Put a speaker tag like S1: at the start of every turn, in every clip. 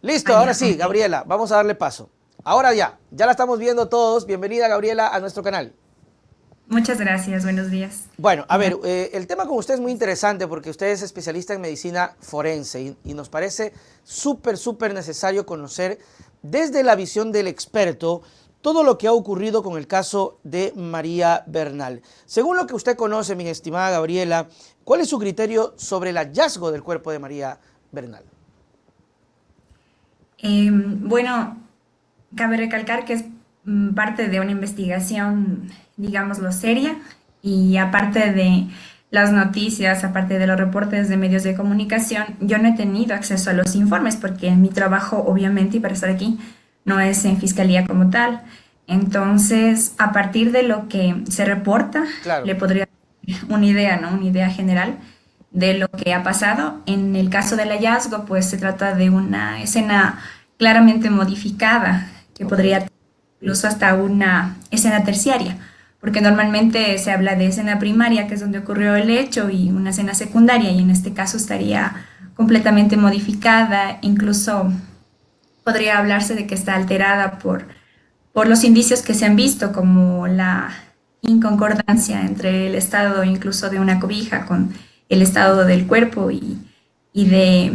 S1: Listo, ahora sí, Gabriela, vamos a darle paso. Ahora ya la estamos viendo todos. Bienvenida, Gabriela, a nuestro canal.
S2: Muchas gracias, buenos días.
S1: Bueno, a ver, el tema con usted es muy interesante porque usted es especialista en medicina forense y nos parece súper necesario conocer desde la visión del experto todo lo que ha ocurrido con el caso de María Bernal. Según lo que usted conoce, mi estimada Gabriela, ¿cuál es su criterio sobre el hallazgo del cuerpo de María Bernal?
S2: Bueno, cabe recalcar que es parte de una investigación, digámoslo, seria y aparte de las noticias, aparte de los reportes de medios de comunicación, yo no he tenido acceso a los informes porque mi trabajo, obviamente, y para estar aquí, no es en fiscalía como tal. Entonces, a partir de lo que se reporta,
S1: Claro.
S2: le podría dar una idea, ¿no? Una idea general de lo que ha pasado. En el caso del hallazgo, pues se trata de una escena claramente modificada, que
S1: Ok.
S2: podría tener incluso hasta una escena terciaria, porque normalmente se habla de escena primaria, que es donde ocurrió el hecho, y una escena secundaria, y en este caso estaría completamente modificada, incluso podría hablarse de que está alterada por los indicios que se han visto, como la inconcordancia entre el estado incluso de una cobija con el estado del cuerpo y de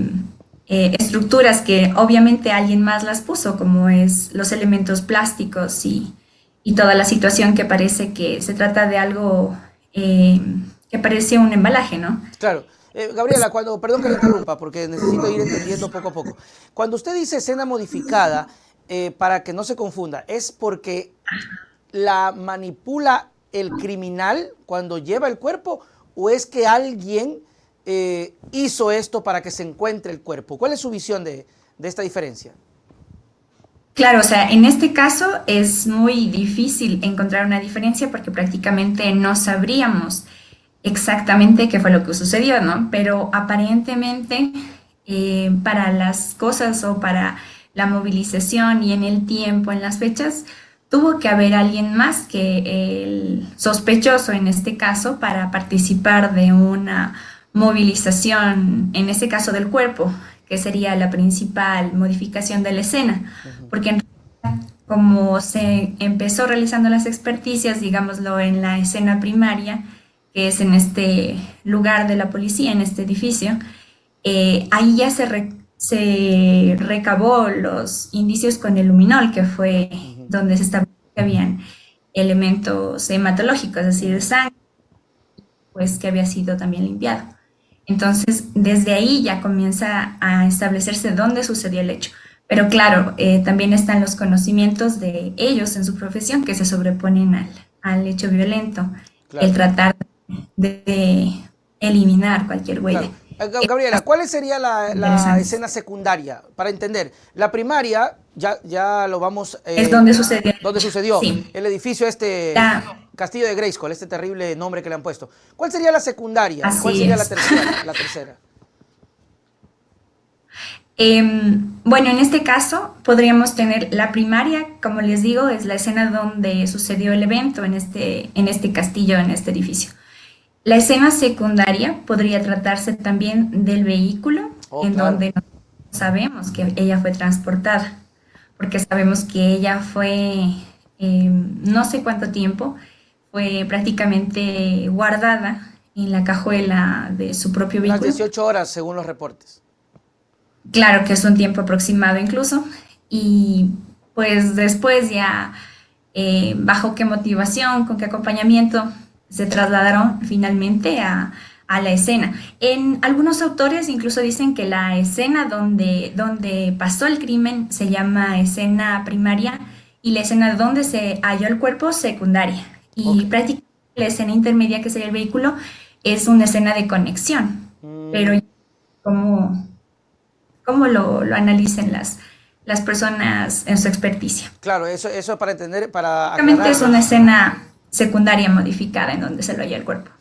S2: estructuras que obviamente alguien más las puso, como es los elementos plásticos y toda la situación que parece que se trata de algo que parece un embalaje, ¿no?
S1: Claro. Gabriela, perdón que le interrumpa, porque necesito ir entendiendo poco a poco. Cuando usted dice escena modificada, para que no se confunda, ¿es porque la manipula el criminal cuando lleva el cuerpo o es que alguien hizo esto para que se encuentre el cuerpo? ¿Cuál es su visión de esta diferencia?
S2: Claro, o sea, en este caso es muy difícil encontrar una diferencia porque prácticamente no sabríamos exactamente qué fue lo que sucedió, ¿no? Pero aparentemente para las cosas o para la movilización y en el tiempo, en las fechas, tuvo que haber alguien más que el sospechoso en este caso para participar de una movilización, en este caso del cuerpo, que sería la principal modificación de la escena,
S1: Ujú.
S2: porque en como se empezó realizando las experticias, digámoslo, en la escena primaria, que es en este lugar de la policía, en este edificio, ahí ya se recabó los indicios con el luminol, que fue
S1: Ujú.
S2: donde se estableció que habían elementos hematológicos, es decir, de
S1: Ujú.
S2: sangre, pues que había sido también limpiado. Entonces, desde ahí ya comienza a establecerse dónde sucedió el hecho. Pero claro, también están los conocimientos de ellos en su profesión que se sobreponen al hecho violento, el
S1: Claro.
S2: tratar de eliminar cualquier huella.
S1: Claro. Gabriela, ¿cuál sería la
S2: Interesantes.
S1: escena secundaria? Para entender, la primaria ya lo vamos,
S2: Es donde sucedió el
S1: donde
S2: hecho.
S1: sucedió
S2: Sí.
S1: el edificio este,
S2: La,
S1: Castillo de Grayskull, este terrible nombre que le han puesto. ¿Cuál sería la secundaria y cuál
S2: así
S1: sería la
S2: es.
S1: terciaria, la tercera?
S2: Bueno, en este caso podríamos tener la primaria, como les digo, es la escena donde sucedió el evento en este castillo, en este edificio. La escena secundaria podría tratarse también del vehículo
S1: Oh,
S2: en
S1: claro.
S2: donde sabemos que ella fue transportada, porque sabemos que ella fue no sé cuánto tiempo, fue prácticamente guardada en la cajuela de su propio
S1: Unas
S2: vehículo.
S1: 18 horas según los reportes.
S2: Claro que es un tiempo aproximado incluso. Y pues después ya, bajo qué motivación, con qué acompañamiento, se trasladaron finalmente a la escena. En algunos autores incluso dicen que la escena donde pasó el crimen se llama escena primaria y la escena donde se halló el cuerpo secundaria.
S1: Ok.
S2: Y prácticamente la escena intermedia, que sería el vehículo, es una escena de conexión. Pero
S1: Mm,
S2: como cómo lo analicen las personas en su experticia.
S1: claro, eso para entender, para
S2: Básicamente es una
S1: aclararlos.
S2: escena secundaria modificada en donde se lo halla el cuerpo.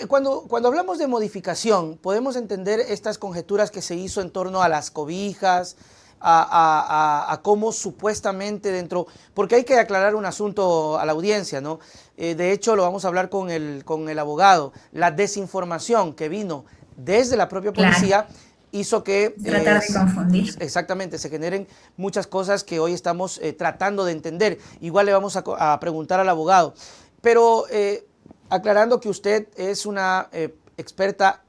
S1: Cuando hablamos de modificación, podemos entender estas conjeturas que se hizo en torno a las cobijas, a cómo supuestamente dentro, porque hay que aclarar un asunto a la audiencia, ¿no? De hecho, lo vamos a hablar con el abogado, la desinformación que vino desde la propia
S2: Claro,
S1: policía hizo que...
S2: Tratar de confundir.
S1: Exactamente, se generen muchas cosas que hoy estamos tratando de entender. Igual le vamos a preguntar al abogado. Pero aclarando que usted es una experta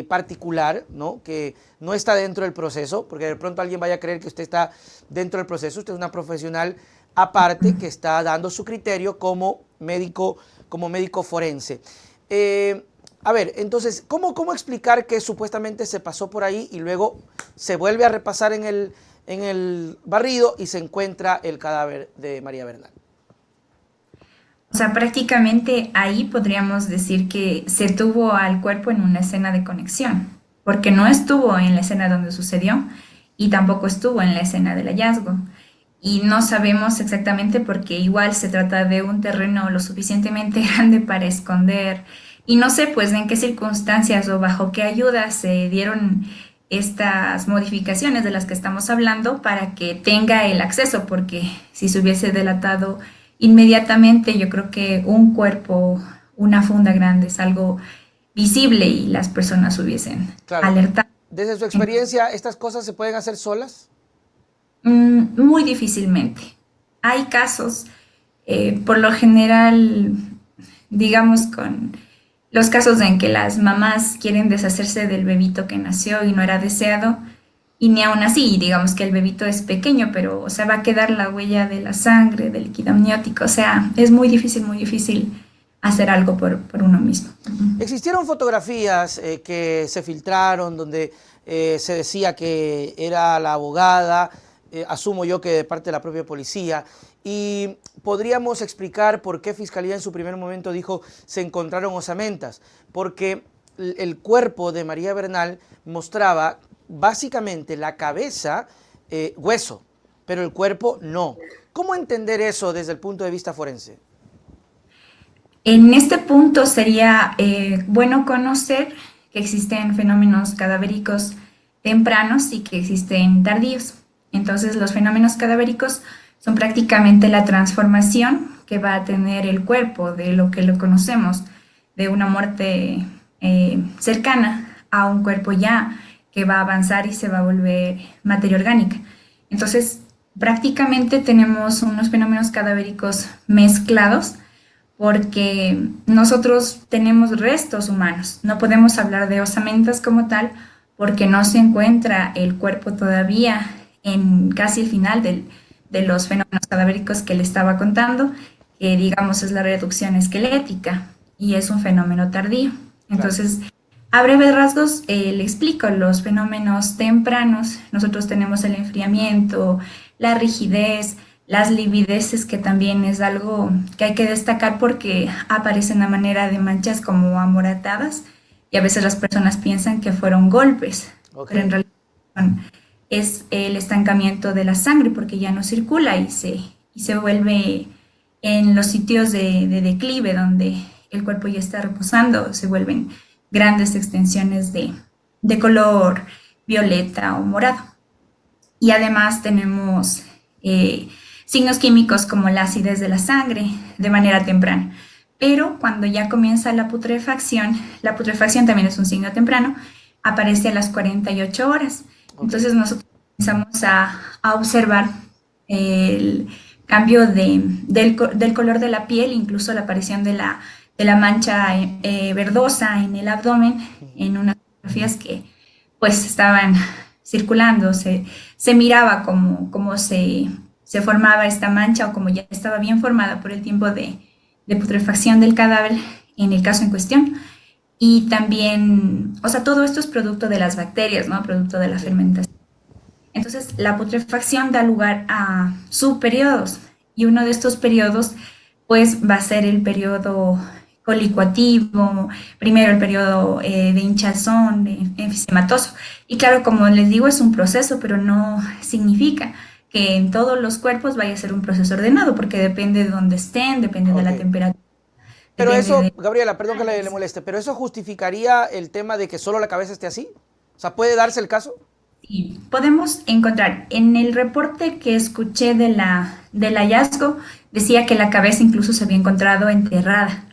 S1: particular, ¿no? Que no está dentro del proceso, porque de pronto alguien vaya a creer que usted está dentro del proceso. Usted es una profesional aparte que está dando su criterio como médico forense. A ver, entonces, ¿cómo explicar que supuestamente se pasó por ahí y luego se vuelve a repasar en el barrido y se encuentra el cadáver de María Bernal?
S2: O sea, prácticamente ahí podríamos decir que se tuvo al cuerpo en una escena de conexión, porque no estuvo en la escena donde sucedió y tampoco estuvo en la escena del hallazgo. Y no sabemos exactamente porque igual se trata de un terreno lo suficientemente grande para esconder. Y no sé pues en qué circunstancias o bajo qué ayuda se dieron estas modificaciones de las que estamos hablando para que tenga el acceso, porque si se hubiese delatado inmediatamente, yo creo que un cuerpo, una funda grande es algo visible y las personas hubiesen
S1: Claro.
S2: alertado.
S1: Desde su experiencia, ¿estas cosas se pueden hacer solas?
S2: Muy difícilmente. Hay casos, por lo general, digamos, con los casos en que las mamás quieren deshacerse del bebito que nació y no era deseado, y ni aún así, digamos que el bebito es pequeño, pero o sea, va a quedar la huella de la sangre, del líquido amniótico, o sea, es muy difícil hacer algo por uno mismo.
S1: Existieron fotografías que se filtraron donde se decía que era la abogada, asumo yo que de parte de la propia policía, y podríamos explicar por qué Fiscalía en su primer momento dijo se encontraron osamentas, porque el cuerpo de María Bernal mostraba básicamente la cabeza, hueso, pero el cuerpo no. ¿Cómo entender eso desde el punto de vista forense?
S2: En este punto sería bueno conocer que existen fenómenos cadavéricos tempranos y que existen tardíos. Entonces, los fenómenos cadavéricos son prácticamente la transformación que va a tener el cuerpo de lo que lo conocemos, de una muerte cercana a un cuerpo ya que va a avanzar y se va a volver materia orgánica. Entonces, prácticamente tenemos unos fenómenos cadavéricos mezclados porque nosotros tenemos restos humanos. No podemos hablar de osamentas como tal porque no se encuentra el cuerpo todavía en casi el final de los fenómenos cadavéricos que le estaba contando, que digamos es la reducción esquelética y es un fenómeno tardío. Entonces, a breves rasgos, le explico los fenómenos tempranos. Nosotros tenemos el enfriamiento, la rigidez, las livideces, que también es algo que hay que destacar porque aparecen a manera de manchas como amoratadas y a veces las personas piensan que fueron golpes, pero en realidad es el estancamiento de la sangre porque ya no circula y se vuelve en los sitios de declive donde el cuerpo ya está reposando, se vuelven grandes extensiones de color violeta o morado. Y además tenemos signos químicos como la acidez de la sangre de manera temprana. Pero cuando ya comienza la putrefacción también es un signo temprano, aparece a las 48 horas. Entonces nosotros comenzamos a observar el cambio del color de la piel, incluso la aparición de la mancha verdosa en el abdomen, en unas fotografías que pues estaban circulando, se miraba cómo se formaba esta mancha o como ya estaba bien formada por el tiempo de putrefacción del cadáver en el caso en cuestión. Y también, o sea, todo esto es producto de las bacterias, ¿no? Producto de la fermentación. Entonces, la putrefacción da lugar a subperiodos y uno de estos periodos, pues, va a ser el periodo colicuativo, primero el periodo de hinchazón, de enfisematoso. Y claro, como les digo, es un proceso, pero no significa que en todos los cuerpos vaya a ser un proceso ordenado, porque depende de dónde estén, depende de la temperatura.
S1: Pero eso, Gabriela, perdón que le moleste, pero eso justificaría el tema de que solo la cabeza esté así. O sea, ¿puede darse el caso?
S2: Sí, podemos encontrar en el reporte que escuché del hallazgo, decía que la cabeza incluso se había encontrado enterrada.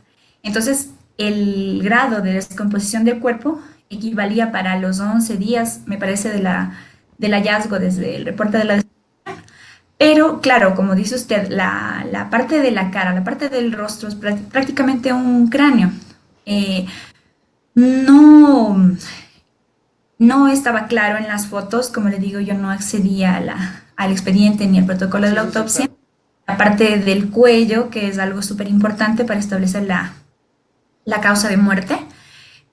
S2: Entonces, el grado de descomposición del cuerpo equivalía para los 11 días, me parece, del hallazgo desde el reporte de la... Pero claro, como dice usted, la parte de la cara, la parte del rostro es prácticamente un cráneo. Eh, no, no estaba claro en las fotos, como le digo, yo no accedía al expediente ni al protocolo de
S1: Sí,
S2: la
S1: sí, sí,
S2: autopsia.
S1: claro.
S2: La parte del cuello, que es algo súper importante para establecer la causa de muerte.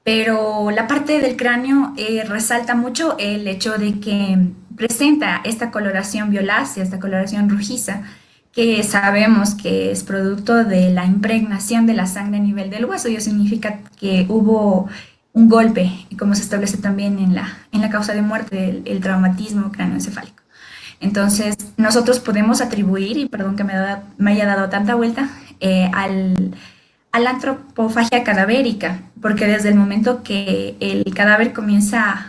S2: Pero la parte del cráneo resalta mucho el hecho de que presenta esta coloración violácea, esta coloración rojiza, que sabemos que es producto de la impregnación de la sangre a nivel del hueso. Y eso significa que hubo un golpe, y como se establece también en la causa de muerte, el traumatismo cráneoencefálico. Entonces, nosotros podemos atribuir, y perdón que me haya dado tanta vuelta, a la antropofagia cadavérica, porque desde el momento que el cadáver comienza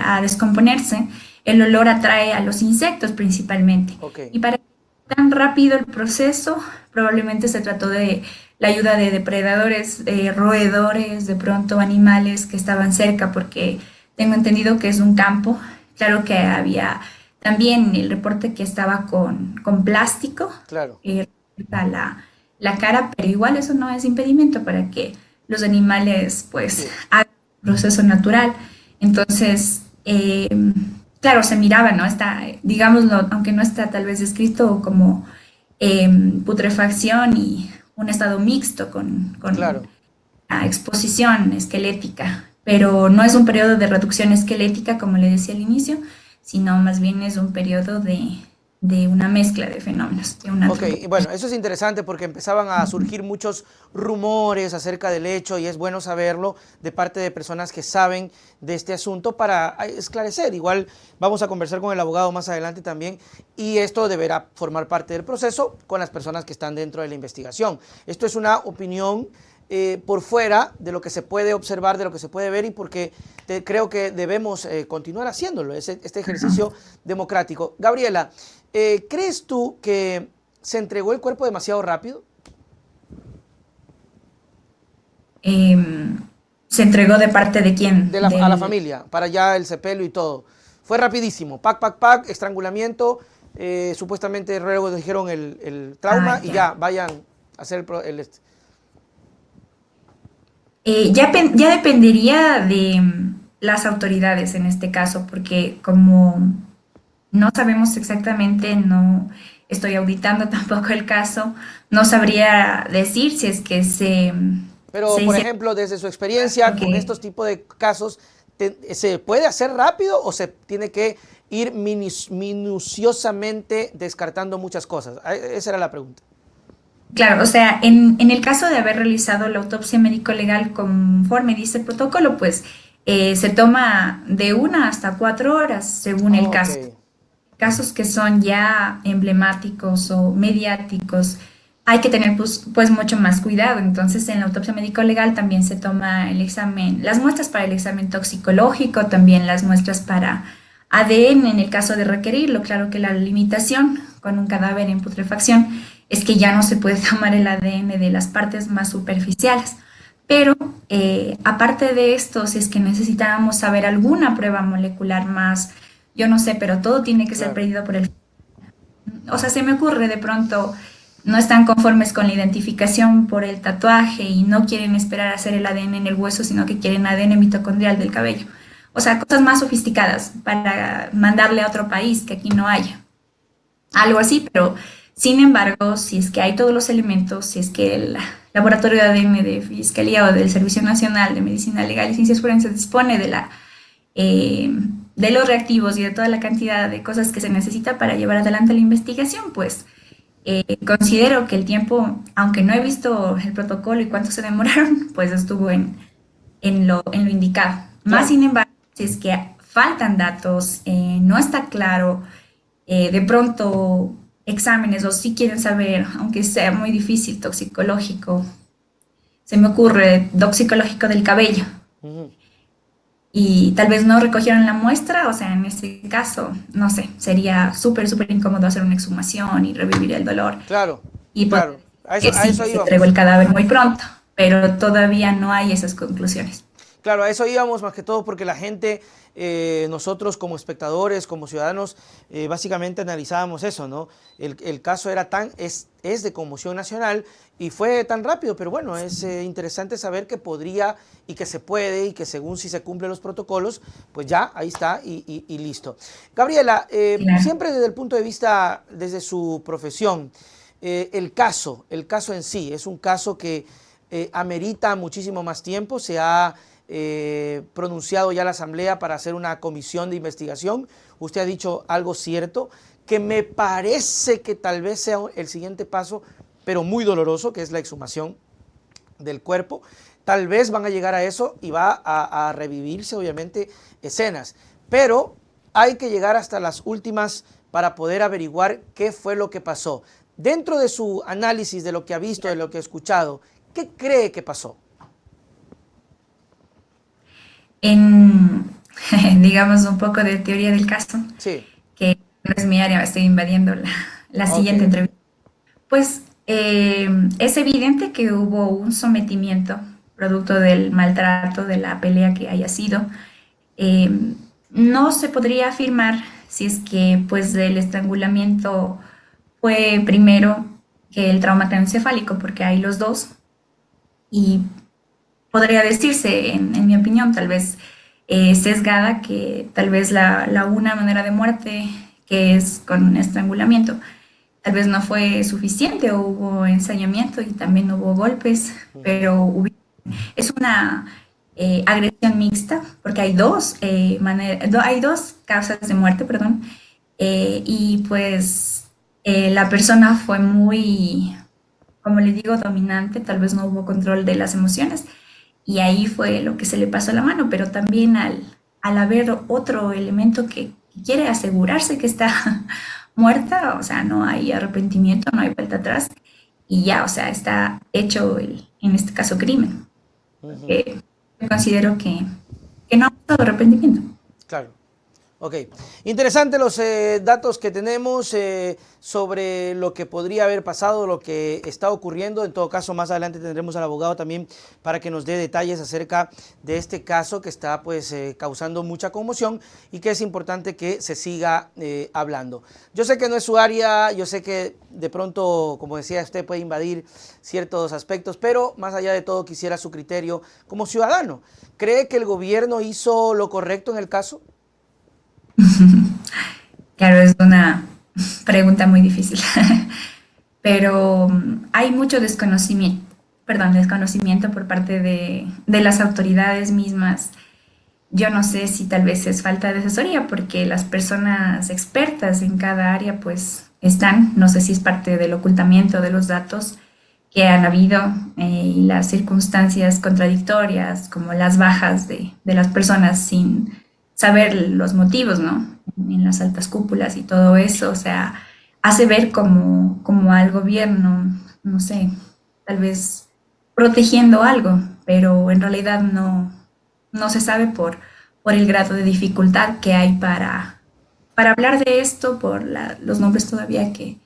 S2: a descomponerse, el olor atrae a los insectos principalmente.
S1: Ok.
S2: Y para que sea tan rápido el proceso, probablemente se trató de la ayuda de depredadores, roedores, de pronto animales que estaban cerca, porque tengo entendido que es un campo. Claro que había también el reporte que estaba con plástico,
S1: Claro.
S2: la cara, pero igual eso no es impedimento para que los animales pues
S1: Sí.
S2: hagan un proceso natural. Entonces, claro, se miraba, ¿no? Está, digámoslo, aunque no está tal vez descrito como eh, putrefacción y un estado mixto con
S1: Claro.
S2: la exposición esquelética, pero no es un periodo de reducción esquelética, como le decía al inicio, sino más bien es un periodo de una mezcla de fenómenos, de una
S1: Ok, y bueno, eso es interesante porque empezaban a surgir muchos rumores acerca del hecho y es bueno saberlo de parte de personas que saben de este asunto para esclarecer. Igual vamos a conversar con el abogado más adelante también y esto deberá formar parte del proceso con las personas que están dentro de la investigación. Esto es una opinión por fuera de lo que se puede observar, de lo que se puede ver y porque creo que debemos continuar haciéndolo, este ejercicio democrático. Gabriela, ¿crees tú que se entregó el cuerpo demasiado rápido?
S2: eh, se entregó de parte de quién?
S1: A la familia, para allá el sepelio y todo. Fue rapidísimo, pac, pac, pac, estrangulamiento, supuestamente luego dijeron el trauma y
S2: Ya.
S1: ya, vayan a hacer
S2: Ya dependería de las autoridades en este caso, porque como no sabemos exactamente, no estoy auditando tampoco el caso, no sabría decir si es que
S1: Pero,
S2: se
S1: por
S2: hicieron,
S1: ejemplo, desde su experiencia con
S2: porque
S1: estos tipos de casos, ¿se puede hacer rápido o se tiene que ir minuciosamente descartando muchas cosas? Esa era la pregunta.
S2: claro, o sea, en el caso de haber realizado la autopsia médico-legal conforme dice el protocolo, pues se toma de 1 hasta 4 horas según el
S1: Ok,
S2: caso. Casos que son ya emblemáticos o mediáticos, hay que tener pues mucho más cuidado. Entonces, en la autopsia médico-legal también se toma el examen, las muestras para el examen toxicológico, también las muestras para ADN en el caso de requerirlo. Claro que la limitación con un cadáver en putrefacción es que ya no se puede tomar el ADN de las partes más superficiales. Pero aparte de esto, si es que necesitábamos saber alguna prueba molecular más, yo no sé, pero todo tiene que ser
S1: claro.
S2: pedido por el... O sea, se me ocurre de pronto, no están conformes con la identificación por el tatuaje y no quieren esperar a hacer el ADN en el hueso, sino que quieren ADN mitocondrial del cabello. O sea, cosas más sofisticadas para mandarle a otro país que aquí no haya. Algo así, pero sin embargo, si es que hay todos los elementos, si es que el laboratorio de ADN de Fiscalía o del Servicio Nacional de Medicina Legal y Ciencias Forenses dispone eh, de los reactivos y de toda la cantidad de cosas que se necesita para llevar adelante la investigación, pues considero que el tiempo, aunque no he visto el protocolo y cuánto se demoraron, pues estuvo en lo indicado. Más
S1: Claro.
S2: sin embargo, si es que faltan datos, no está claro, de pronto exámenes o si quieren saber, aunque sea muy difícil, toxicológico, se me ocurre toxicológico del cabello
S1: Ujú.
S2: y tal vez no recogieron la muestra, o sea, en ese caso, no sé, sería súper, súper incómodo hacer una exhumación y revivir el dolor
S1: Claro,
S2: y poder
S1: claro.
S2: decir que
S1: A
S2: sí,
S1: eso
S2: que se entregó
S1: íbamos.
S2: el cadáver muy pronto, pero todavía no hay esas conclusiones.
S1: Claro, a eso íbamos más que todo porque la gente, nosotros como espectadores, como ciudadanos, básicamente analizábamos eso, ¿no? El caso era es de conmoción nacional y fue tan rápido, pero bueno, es interesante saber que podría y que se puede y que según si se cumplen los protocolos, pues ya, ahí está y listo. Gabriela,
S2: Claro.
S1: siempre desde el punto de vista, desde su profesión, el caso en sí, es un caso que amerita muchísimo más tiempo, se ha pronunciado ya la Asamblea para hacer una comisión de investigación. Usted ha dicho algo cierto, que me parece que tal vez sea el siguiente paso, pero muy doloroso, que es la exhumación del cuerpo. Tal vez van a llegar a eso y va a revivirse, obviamente, escenas. Pero hay que llegar hasta las últimas para poder averiguar qué fue lo que pasó. Dentro de su análisis de lo que ha visto, de lo que ha escuchado, ¿qué cree que pasó?
S2: En, digamos, un poco de teoría del caso,
S1: Sí,
S2: que no es mi área, estoy invadiendo la
S1: ok.
S2: siguiente entrevista. Pues es evidente que hubo un sometimiento producto del maltrato, de la pelea que haya sido. Eh, no se podría afirmar si es que pues el estrangulamiento fue primero que el trauma craneoencefálico, porque hay los dos, y podría decirse, en mi opinión, tal vez sesgada, que tal vez la una manera de muerte, que es con un estrangulamiento, tal vez no fue suficiente, o hubo ensañamiento y también hubo golpes,
S1: Ujú,
S2: pero es una agresión mixta, porque hay hay dos causas de muerte, perdón, y pues la persona fue muy, como le digo, dominante, tal vez no hubo control de las emociones, y ahí fue lo que se le pasó la mano, pero también al haber otro elemento que quiere asegurarse que está muerta, o sea, no hay arrepentimiento, no hay vuelta atrás, y ya, o sea, está hecho en este caso, crimen,
S1: ujú.
S2: porque yo considero que no ha habido arrepentimiento.
S1: Claro. Ok, interesante los datos que tenemos sobre lo que podría haber pasado, lo que está ocurriendo. En todo caso, más adelante tendremos al abogado también para que nos dé detalles acerca de este caso que está pues causando mucha conmoción y que es importante que se siga hablando. Yo sé que no es su área, yo sé que de pronto, como decía, usted puede invadir ciertos aspectos, pero más allá de todo quisiera su criterio como ciudadano. ¿Cree que el gobierno hizo lo correcto en el caso?
S2: Claro, es una pregunta muy difícil, pero hay mucho desconocimiento por parte de las autoridades mismas. Yo no sé si tal vez es falta de asesoría, porque las personas expertas en cada área pues están, no sé si es parte del ocultamiento de los datos que han habido, y las circunstancias contradictorias, como las bajas de las personas sin saber los motivos, ¿no? En las altas cúpulas y todo eso, o sea, hace ver como al gobierno, no sé, tal vez protegiendo algo, pero en realidad no se sabe por el grado de dificultad que hay para hablar de esto, por los nombres todavía que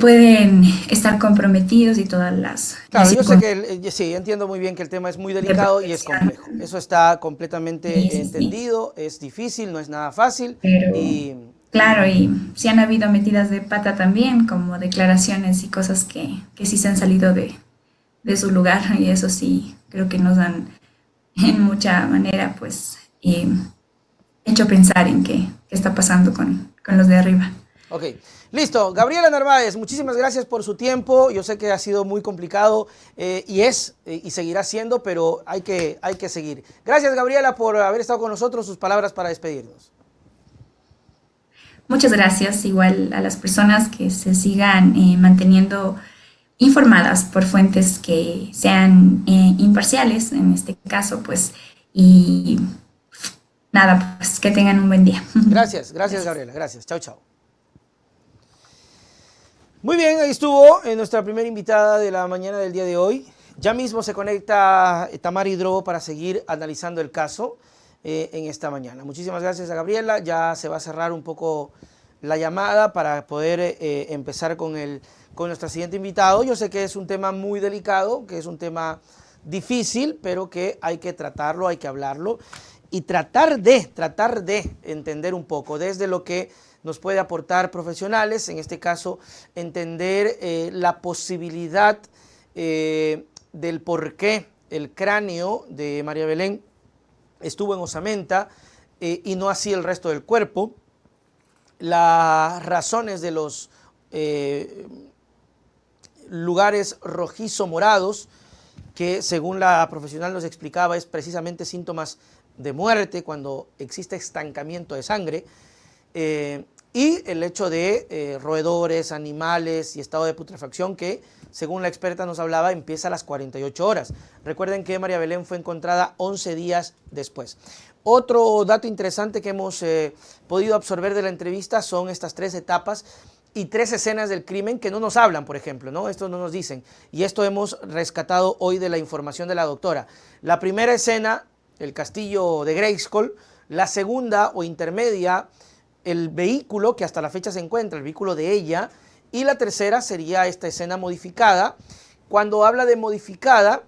S2: pueden estar comprometidos y todas las
S1: Claro, yo sé que
S2: circunstancias
S1: sí, entiendo muy bien que el tema es muy
S2: de
S1: delicado y es
S2: protección.
S1: complejo. Eso está
S2: Sí,
S1: completamente
S2: sí, sí.
S1: entendido, es difícil, no es nada fácil
S2: Pero
S1: y,
S2: claro, y sí han habido metidas de pata también, como declaraciones y cosas que sí se han salido de su lugar, y eso sí creo que nos han en mucha manera pues hecho pensar en qué está pasando con los de arriba.
S1: ok, listo. Gabriela Narváez, muchísimas gracias por su tiempo. Yo sé que ha sido muy complicado y seguirá siendo, pero hay que seguir. Gracias, Gabriela, por haber estado con nosotros. Sus palabras para despedirnos.
S2: Muchas gracias igual a las personas que se sigan manteniendo informadas por fuentes que sean imparciales, en este caso, pues, y nada, pues que tengan un buen día.
S1: Gracias, gracias,
S2: Gracias.
S1: Gabriela. Gracias. Chao, chao. Muy bien, ahí estuvo nuestra primera invitada de la mañana del día de hoy. Ya mismo se conecta Tamara Hidrobo para seguir analizando el caso en esta mañana. Muchísimas gracias a Gabriela. Ya se va a cerrar un poco la llamada para poder empezar con nuestro siguiente invitado. Yo sé que es un tema muy delicado, que es un tema difícil, pero que hay que tratarlo, hay que hablarlo y tratar de entender un poco desde lo que nos puede aportar profesionales, en este caso entender la posibilidad del por qué el cráneo de María Belén estuvo en osamenta y no así el resto del cuerpo, las razones de los lugares rojizo-morados, que según la profesional nos explicaba es precisamente síntomas de muerte cuando existe estancamiento de sangre, y el hecho de roedores, animales y estado de putrefacción que, según la experta nos hablaba, empieza a las 48 horas. Recuerden que María Belén fue encontrada 11 días después. Otro dato interesante que hemos podido absorber de la entrevista son estas 3 etapas y 3 escenas del crimen que no nos hablan, por ejemplo, ¿no? Esto no nos dicen. Y esto hemos rescatado hoy de la información de la doctora. La primera escena, el castillo de Grayskull. La segunda o intermedia, el vehículo que hasta la fecha se encuentra, el vehículo de ella. Y la tercera sería esta escena modificada. Cuando habla de modificada,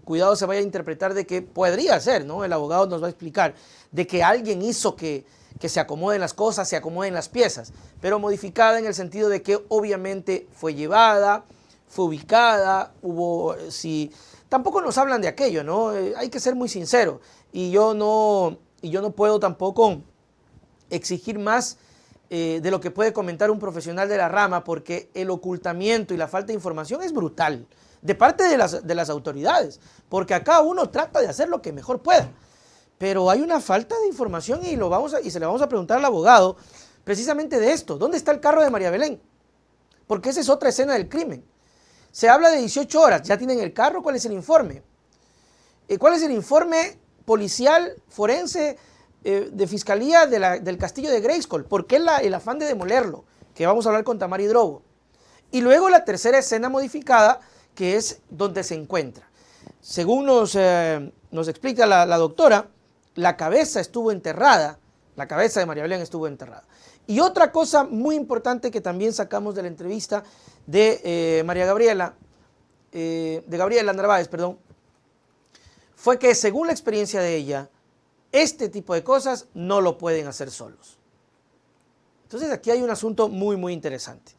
S1: cuidado se vaya a interpretar de que podría ser, ¿no? El abogado nos va a explicar de que alguien hizo que se acomoden las cosas, se acomoden las piezas, pero modificada en el sentido de que obviamente fue llevada, fue ubicada, hubo, si tampoco nos hablan de aquello, ¿no? Hay que ser muy sincero, y yo no puedo tampoco exigir más de lo que puede comentar un profesional de la rama, porque el ocultamiento y la falta de información es brutal de parte de las autoridades, porque acá uno trata de hacer lo que mejor pueda, pero hay una falta de información y se le vamos a preguntar al abogado precisamente de esto. ¿Dónde está el carro de María Belén? Porque esa es otra escena del crimen. Se habla de 18 horas, ¿ya tienen el carro? ¿Cuál es el informe? ¿Cuál es el informe policial, forense, de fiscalía del castillo de Grayskull? ¿Por qué el afán de demolerlo? Que vamos a hablar con Tamara Hidrobo. Y luego la tercera escena modificada, que es donde se encuentra. Según nos explica la doctora, la cabeza estuvo enterrada, la cabeza de María Belén estuvo enterrada. Y otra cosa muy importante que también sacamos de la entrevista de Gabriela Narváez, perdón, fue que según la experiencia de ella, este tipo de cosas no lo pueden hacer solos. Entonces aquí hay un asunto muy, muy interesante.